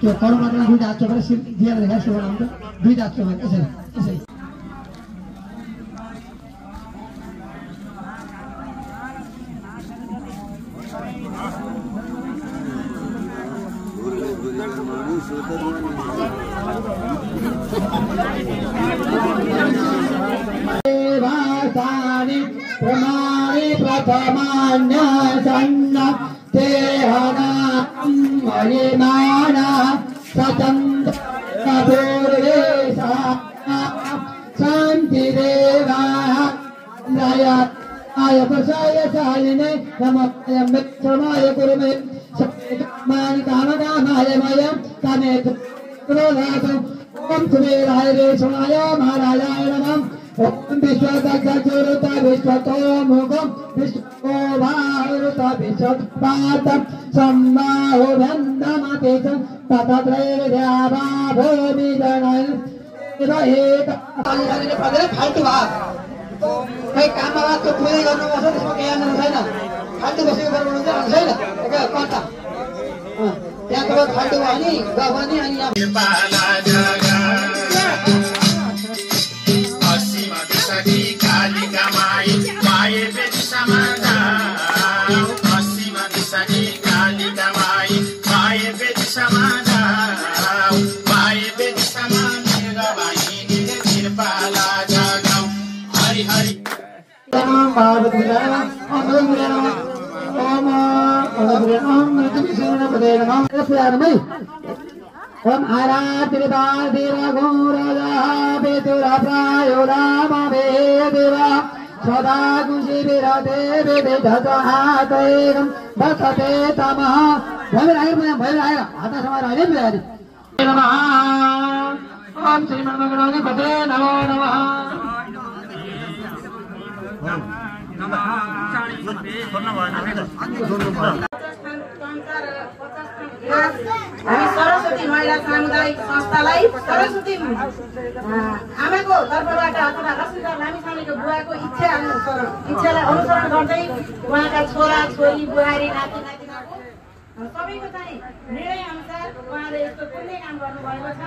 त्यो करोडमा दुईटा हात चोकेर दिएर देखा सुरु गर्नु दुईटा हात चोकेर यसरी यसरी प्रमाणे प्रथमान्य सन्न तेहना महिमाना सतंत्र पूर्वेशा शांति देवा आय प्रसाय शालिने नमः मित्रमाय गुरुमे सत्मान काम कामाय मयं कामे क्रोधातो ओम कुबेराय रेशमाय महाराजाय नमः ओम विश्वदग्गजुरुता विश्वतोमुखं विश्वोभारुता विश्वपातं सम्माहुभन्दमतिचं ततत्रैर्याभाभूमिजनैः एक फाल्टु भाग खै काममा त्यो पुरै गर्नुपर्छ त्यसमा केही आनन्द छैन फाल्टु बसेको गर्नु चाहिँ छैन कता त्यहाँको फाल्टु भयो नि गफनी अनि ओम आरात्रिदादिरा घोरजा बेतुरा प्रायो रामवे देवा सदा कुशी विरते विधजहातेकं बसते तमः भैर हाथ समार आए बिरारी नमः ओम श्रीमन्मगणानि पते नमो नमः हामी सरस्वती महिला सामुदायिक संस्थालाई सरस्वती आमाको तर्फबाट अथवा लक्ष्मीधर लामिछानेको बुवाको इच्छालाई अनुसरण गर्दै उहाँका छोरा छोरी बुहारी नाति नातिनाको सबैको चाहिँ निर्णय अनुसार उहाँले यस्तो पुण्य काम गर्नुभएको छ।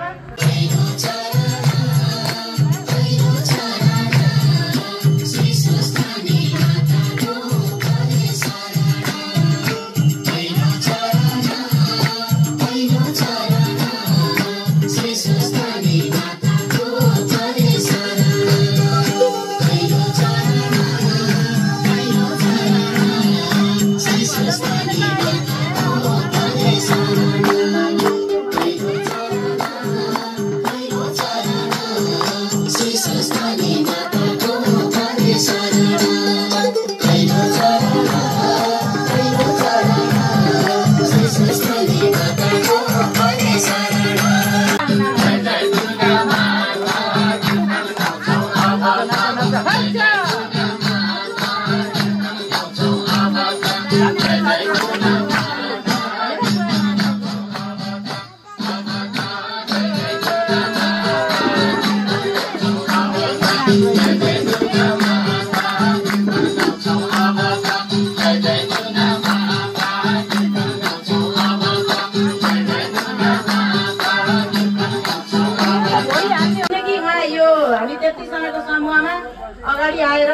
अगाडि आएर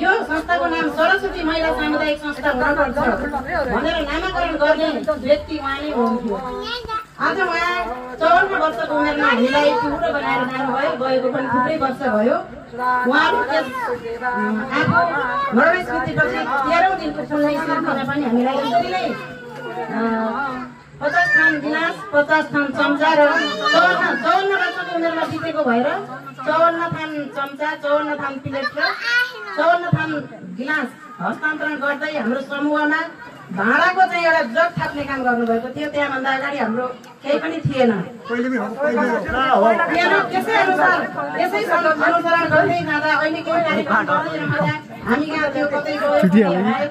यो संस्थाको नाम सरस्वती महिला सामुदायिक संस्था हुनुपर्छ भनेर नामाकरण गर्ने व्यक्ति उहाँले हुनुहुन्थ्यो। आज उहाँ 54 वर्षको उमेरमा हामीलाई टुक्रो बनाएर जानुभयो, गएको पनि थुप्रै वर्ष भयो। उहाँको आफू मरण स्मृतिपछि 13औं दिनको पुण्य स्मृतिमा पनि हामीलाई यसरी नै 50 थान गिलास 50 थान चम्चा र 54 वर्षको उमेरमा बितेको भएर 54 थान चम्चा 54 थान प्लेट र 54 थान गिलास हस्तान्तरण गर्दै हाम्रो समूहमा भाँडाको चाहिँ एउटा जग थाप्ने काम गर्नुभएको थियो। त्यहाँभन्दा अगाडि हाम्रो केही पनि थिएन। त्यसै अनुसरण गर्दै जाँदा अहिले केही कार्यक्रम गर्दै रहँदा हामी यहाँ त्यो कतै गयो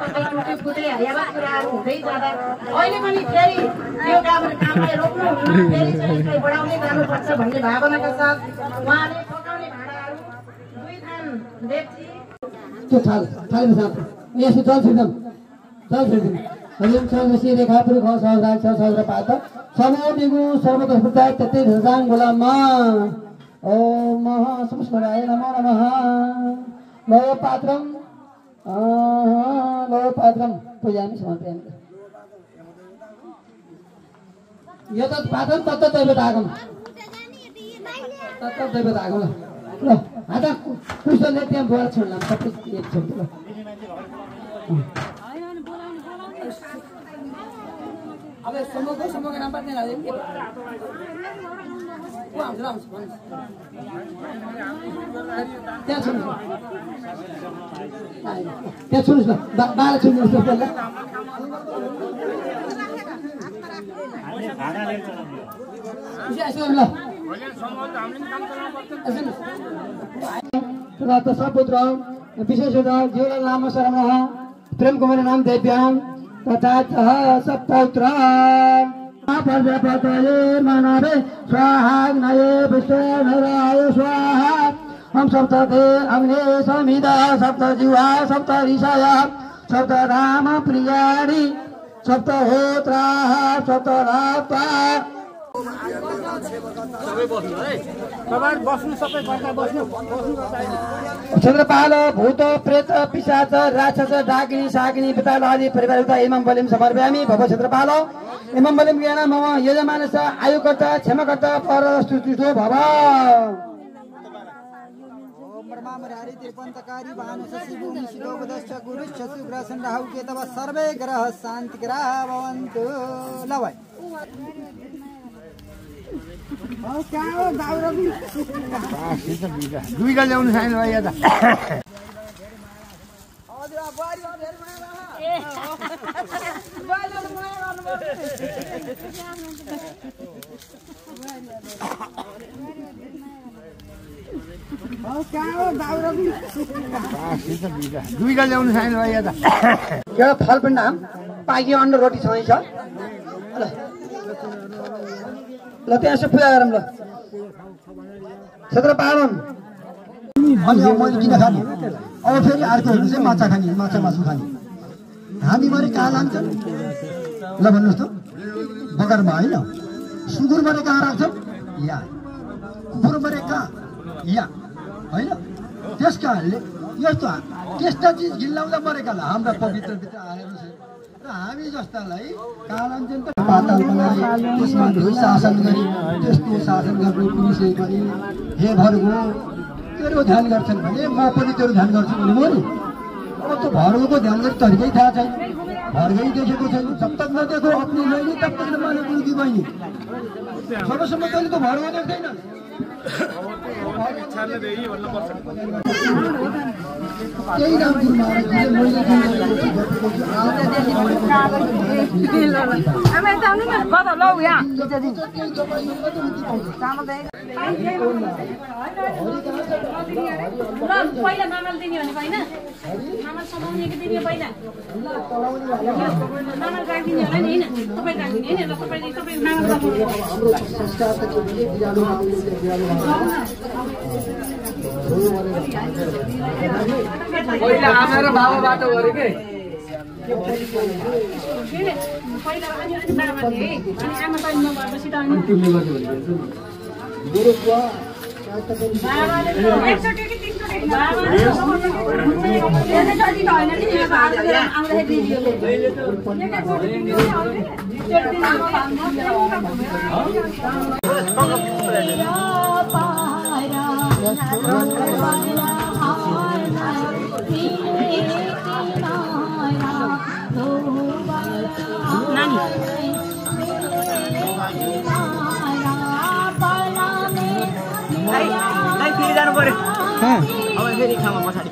कतै टुटे फुटे यावत कुराहरू हुँदै जाँदा अहिले पनि फेरि त्यो कामलाई रोक्नु हुन्न, फेरि चाहिँ बढाउँदै जानुपर्छ भन्ने भावनाका साथ उहाँले पकाउने भाँडाहरू 2 थान डेक्ची त्यो थालेको साथ यसो चल छिर्दम हजुर चलसी रेखा पुरुष सहजराज सहजर पात समय बिगु सर्वतस्पृताय तत्ते धजाङ गोलाममा ओम महासंस्मराय नमो नमः लो पात्रम पूजामि समर्पयामि यतत् पात्रम तत्तत् दैवतागम ल आता कृष्णले त्यहाँ बोला छोड्ला सबै एक छोड्छ ल अब समूहको नाम पनि लाग्यो को आउँछ त्यहाँ छोड्नुस् न बाला छोड्नुस् न पहिला सपुत्र विशेषतः जीवलाल नाम शरणः प्रेम कुमार नाम देव्याम तथा सपौत्र प्रजापतये मानवे स्वाहा नये विष्णुराय स्वाहा हम सप्तते अग्ने समिदा सप्त जीवा सप्त ऋषया सप्त राम प्रियाणि सप्त होत्राः सप्त राता चन्द्रपाल भूत प्रेत पिशाच राक्षस डाकिनी शाकिनी पिताल आदि परिवारयुक्त इमं बलिं समर्पयामि भव चन्द्रपाल इमं बलिं ज्ञान मम यजमानस्य आयुकर्ता क्षमकर्ता परस्तुतितो भव ब्रह्मामरारि त्रिपन्तकारी भानुषसि भूमि शिरोपदश्च गुरुश्च शुक्रसण्डहौ केतव सर्वे ग्रह शान्तिग्रह भवन्तु ल भाइ दुईटा ल्याउनु छैन भाइ यता दुईटा ल्याउनु छैन भाइ यता एउटा फल पनि नाम पाकी अन्न रोटी छँदैछ ल त्यहाँ यसो पूजा गरौँ ल क्षेत्र पालन अनि अब मैले किन खाने अब फेरि अर्कोहरू चाहिँ माछा खाने माछा मासु खाने हामी मरे कहाँ लान्छन् ल भन्नुहोस् त बगरमा होइन सुँगुर मरे कहाँ राख्छन् या कुकुर मरे कहाँ या होइन त्यस कारणले यस्तो त्यस्ता चिज घिल्लाउँदा मरेकालाई हाम्रा पवित्र भित्र आएको छ र हामी जस्तालाई कालाञ्चन त पातालमा लाए त्यसमा शासन गरी त्यस्तो शासन गर्ने पुलिसले पनि हे भर्गो तेरो ध्यान गर्छन् भने म पनि तेरो ध्यान गर्छु भने म नि अब त्यो भर्गोको ध्यान गर्ने तरिकै थाहा छैन भर्गै देखेको छैन जब तक नदेखो अपनी बहिनी तब तक नमाने बुढकी बहिनी सबैसम्म तैँले त भर्गो देख्दैन त्यही रामपुर महाराजले मैले पहिला मामल दिने भने होइन मामल समाउने दिने पहिला मामल राखिदिने होला नि होइन तपाईँ राखिदिने होइन ल तपाईँले तपाईँ मामल पहिला आमा र बाबाबाट गरे के पहिला बाबा थिए अनि आमा त नभएपछि त अनि एकचोटि कि तीनचोटि फेरि जानु पर्यो अब फेरि खामा पछाडि